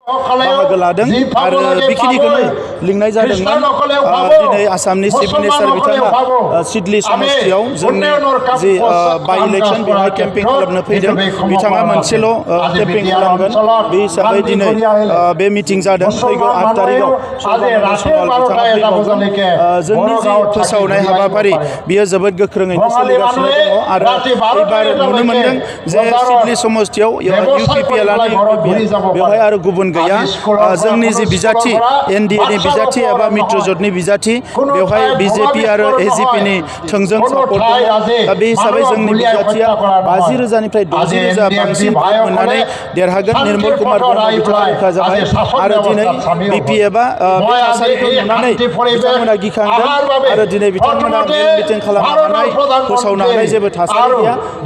बाहागो लादों आरो बेखिनिखौनो लिंनाय जादोंमोन दिनै आसामनि चिफ मिनिस्टार बिथाङा सिडली समस्तियाव जोंनि जि बाइ इलेक्शन बेवहाय केम्पेइन खालामनो फैदों बिथाङा मोनसेल' केम्पेइन खालामगोन बे हिसाबै दिनै बे मिटिं जादों फैगौ 8 तारिखआव बिथाङा फैबावगोन जोंनि जि फोसावनाय हाबाफारि बियो जोबोद गोख्रोङैनो सोलिगासिनो दङ आरो एबार नुनो मोनदों जे सिडली समस्तियाव UPPL बेवहाय आरो गुबुन गैया जोंनि जि बिजाथि NDA नि बिजाथि एबा मित्रजोटनि बिजाथि बेवहाय BJP आरो AGP नि थोंजों सापर्ट दङ दा बे हिसाबै जोंनि बिजाथिया 50,000निफ्राय 60,000 बांसिन भोट मोननानै देरहागोन निर्मल कुमार ब्रह्म बिथाङा रोखा जाबाय आरो दिनै BPF बे थासारिखौ नुनानै बिथांमोना गिखांदों आरो दिनै बिथांमोना मेल मिटिं खालामनो हानाय फोसावनो हानाय जेबो थासारि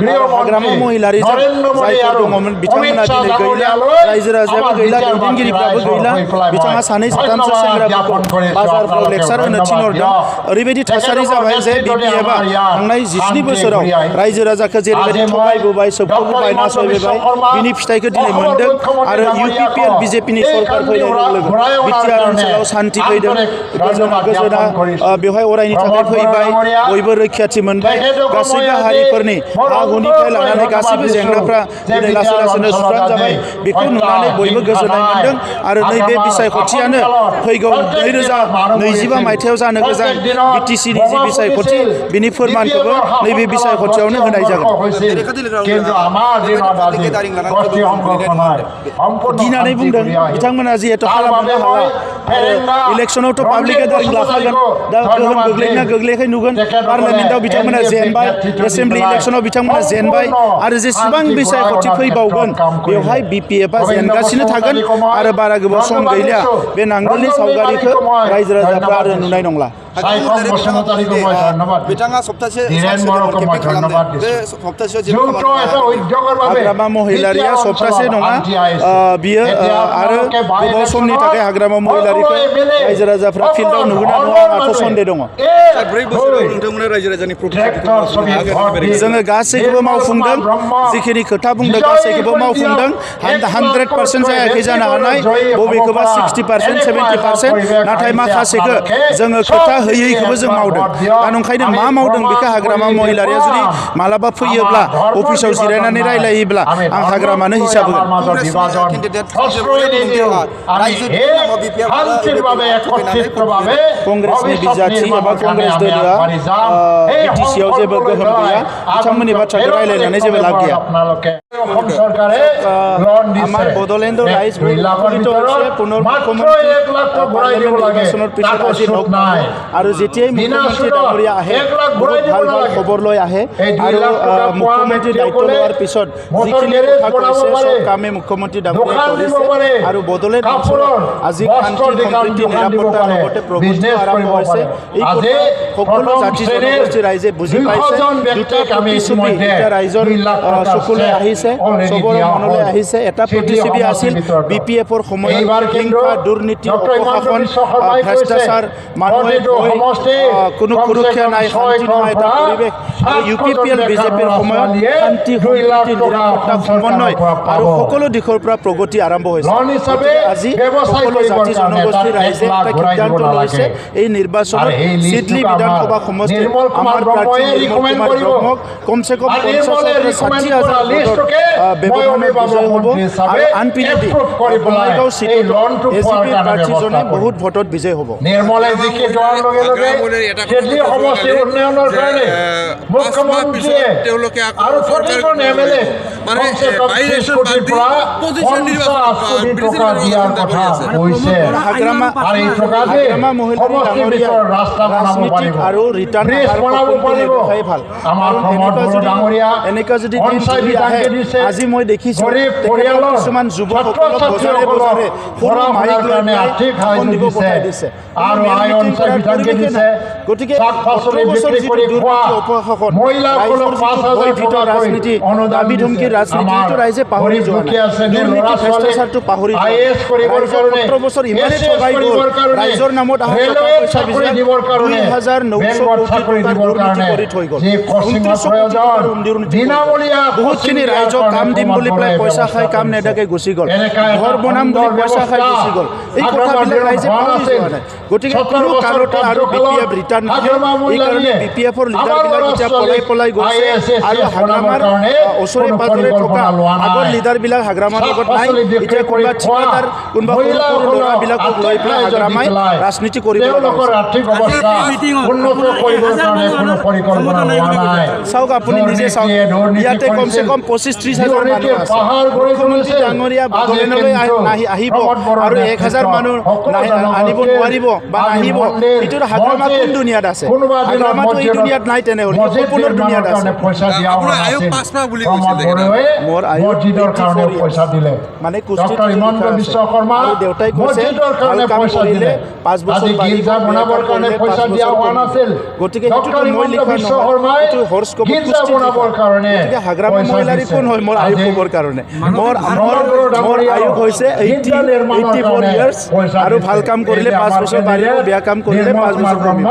गैया हाग्रामा महिलारिजों जायफोर दङमोन बिथांमोना दिनै गैला रायजो राजायाबो गैला दैदेनगिरिफ्राबो गैला बिथाङा सानै साथामसो सेंग्राफोरखौ बाजारफ्राव लेक्सार होनो थिनहरदों ओरैबायदि थासारि जाबाय जे BPF थांनाय 17 बोसोराव रायजो राजाखौ जेरैबायदि थगायबोबाय सोबख'बोबाय नासयबोबाय बिनि फिथाइखौ दिनै मोनदों आरो UPPL BJP नि सरकार फैनाय लोगो लोगो बिटिआर ओनसोलाव सान्थि फैदों गोजोना बेवहाय अरायनि थाखाय फैबाय बयबो रैखाथि मोनबाय गासैबो हारिफोरनि हा-हुनिफ्राय लानानै गासैबो जेंनाफ्रा दिनै लासै लासैनो सुस्रांजाबाय बेखौ नुनानै बयबो गोजोननाय मोनदों आरो नैबे बिसायख'थियानो फैगौ 2025 मायथाइयाव जानो गोनां BTC नि जि बिसायख'थि बिनि फोरमानखौबो नैबे बिसायख'थियावनो होनाय जागोन गिनानै बुंदों बिथांमोना जिहेतु खालामनो हाला आरो इलेक्सनावथ' पाब्लिक गेदारिं लाखागोन दा गोहोम गोग्लैना गोग्लैयाखै नुगोन पार्लियामेन्टआव बिथांमोना जेनबाय एसेम्बलि इलेक्सनाव बिथांमोना जेनबाय आरो जेसेबां बिसायख'थि फैबावगोन बेवहाय BPF जेनगासिनो थागोन आरो बारा गोबाव सम गैलिया बे नांगोलनि सावगारिखौ रायजो राजाफ्रा आरो नुनाय नंला बिथाङा सप्तासे केम्पेइन खालामदों बे सप्तासेयाव जेबो हाग्रामा महिलारिया सप्तासे नङा बियो आरो गोबाव समनि थाखाय हाग्रामा महिलारिखौ रायजो राजाफ्रा फिल्डआव नुगोना नङा आंहाथ' सन्देह दङ 4 बोसोराव नोंथांमोना रायजो राजानि जोङो गासैखौबो मावफुंदों जिखिनि खोथा बुंदों गासैखौबो मावफुंदों 100% जायाखै जानो हानाय बबेखौबा 60% 70% नाथाय माखासेखौ जोङो खोथा होयैखौबो जों मावदों दा नंखायनो मा मावदों बेखौ हाग्रामा महिलारिया जुदि मालाबा फैयोब्ला अफिसाव जिरायनानै रायलायोब्ला आं हाग्रामानो हिसाब होगोन कंग्रेसनि बिजाथि एबा कंग्रेस दोलोआ BTCआव जेबो गोहोम गैया बिथांमोननि बाथ्राखौ रायलायनानै जेबो लाब गैया আমার বদলেন্দ্র রাইজ প্রকৃত হচ্ছে নির্বাচনের পিছত আজি লগ পাব আৰু যেতিয়াই মুখ্যমন্ত্ৰী ডাঙৰীয়া আহে বহুত ভাল ভাল খবৰ লৈ আহে আৰু মুখ্যমন্ত্ৰী দায়িত্ব লোৱাৰ পিছত যিখিনি কথা কৈছে সব কামে মুখ্যমন্ত্ৰী ডাঙৰীয়াই কৰিছে আৰু বদলেণ্ড অঞ্চলত আজি শান্তি সম্প্ৰীতি নিৰাপত্তাৰ লগতে প্ৰগতি আৰম্ভ হৈছে এই কথা সকলো জাতি জনগোষ্ঠী ৰাইজে বুজি পাইছে দুটা প্ৰতিশ্ৰুতি এতিয়া ৰাইজৰ চকুলৈ আহিছে চবৰে মনলৈ আহিছে এটা প্ৰতিশ্ৰুতি আছিল BPFৰ সময়ত হিংসা দুৰ্নীতি অপশাসন ভ্ৰষ্টাচাৰ মানুহে কোনো সুৰক্ষা নাই শান্তি নহয় এটা পৰিৱেশ আৰু UPPL BJPৰ সময়ত শান্তি সম্প্ৰীতি নিৰাপত্তা সমন্বয় আৰু সকলো দিশৰ পৰা প্ৰগতি আৰম্ভ হৈছে আজি সকলো জাতি জনগোষ্ঠী ৰাইজে এটা সিদ্ধান্ত লৈছে এই নিৰ্বাচনত চিডলি বিধানসভা সমষ্টিত আমাৰ প্ৰাৰ্থী নিৰ্মল কুমাৰ ব্ৰহ্মক কমচে কম 50,000 ব্যৱধানে বিজয় হ'ব আৰু আনপিনেদি বঙাইগাঁও চিটত AGP প্ৰাৰ্থীজনে বহুত ভোটত বিজয় হ'ব নিৰ্মলে জিকি যোৱাৰ লগে লগে চিডলি সমষ্টিৰ উন্নয়নৰ কাৰণে মুখ্যমন্ত্ৰীয়ে তেওঁলোকে আৰু প্ৰতিজন MLA মানে হাগ্ৰামা মহিলা ৰাস্তা বনাব পাৰিব আৰু ৰিটাৰ্ণ বনাব পাৰিব ভাল আমাৰ প্ৰমোদ বড়ো ডাঙৰীয়া এনেকুৱা যদি আজি মই দেখিছোঁ কিছুমান যুৱকসকলক বজাৰে বজাৰে সৰু মাইক লৈ আৰ্থিক সাহায্য দিছে আৰু আই অঞ্চল বিধানকে দিছে গতিকে শাক-পাচলি বিক্ৰী কৰি খোৱা মহিলাসকলক 5,000 টকা ৰাজনীতি দাবী ধমকিৰ ৰাজনীতি এইটো ৰাইজে পাহৰি যোৱা নাই দুৰ্নীতি ভ্ৰষ্টাচাৰটো পাহৰি যোৱা নাই ৰাইজক 17 বছৰ ইমানে ঠগাই গ'ল ৰাইজৰ নামত অহা টকা পইচা বিলাক 2,900 কোটি টকাৰ দুৰ্নীতি কৰি থৈ গ'ল 29 কোটি টকাৰ দুৰ্নীতি বহুতখিনি ৰাইজক কাম দিম বুলি পেলাই পইচা খাই কাম নেদাকে গুচি গ'ল ঘৰ বনাম বুলি পইচা খাই গুচি গ'ল এই কথাবিলাক ৰাইজে পাহৰি যোৱা নাই গতিকে কোনো কাৰণতে আৰু BPF ৰিটাৰ্ণ নহয় এইকাৰণে BPFৰ লিডাৰবিলাক এতিয়া পলাই গৈছে আৰু হাগ্ৰামাৰ ওচৰে পাজৰে থকা আগৰ লিডাৰবিলাক হাগ্ৰামাৰ লগত নাই এতিয়া কোনোবা ঠিকাদাৰ কোনোবা সৰু ল'ৰাবিলাকক লৈ পেলাই হাগ্ৰামাই ৰাজনীতি কৰিব চাওক আপুনি নিজে চাওক ইয়াতে কমচে কম 25-30 হাজাৰ মানুহ আছে মুখ্যমন্ত্ৰী ডাঙৰীয়া বড়োলেণ্ডলৈ আহিব আৰু 1,000 মানুহ আনিব নোৱাৰিব বা নাহিব এইটো হাগ্ৰামা কোন দুনিয়াত আছে হাগ্ৰামাটো এই দুনিয়াত নাই তেনেহ'লে সপোনৰ দুনিয়াত আছে মোৰ আয়ু 84 মানে কুস্তি আৰু দেউতাই কৈছে ভাল কাম কৰিলে 5 বছৰ বনাবৰ কাৰণে পইচা দিয়া হোৱা নাছিল গতিকে এইটো মই লিখা নহয় এইটো হৰ্ষ কবুৰ কুস্তি বনাবৰ কাৰণে গতিকে হাগ্ৰামা মহিলাৰী কোন হয় মোৰ আয়ু কবৰ কাৰণে মোৰ আয়ু হৈছে 84 ইয়াৰ্ছ আৰু ভাল কাম কৰিলে 5 বছৰ বাঢ়িব বেয়া কাম কৰিলে 5 বছৰ কমিব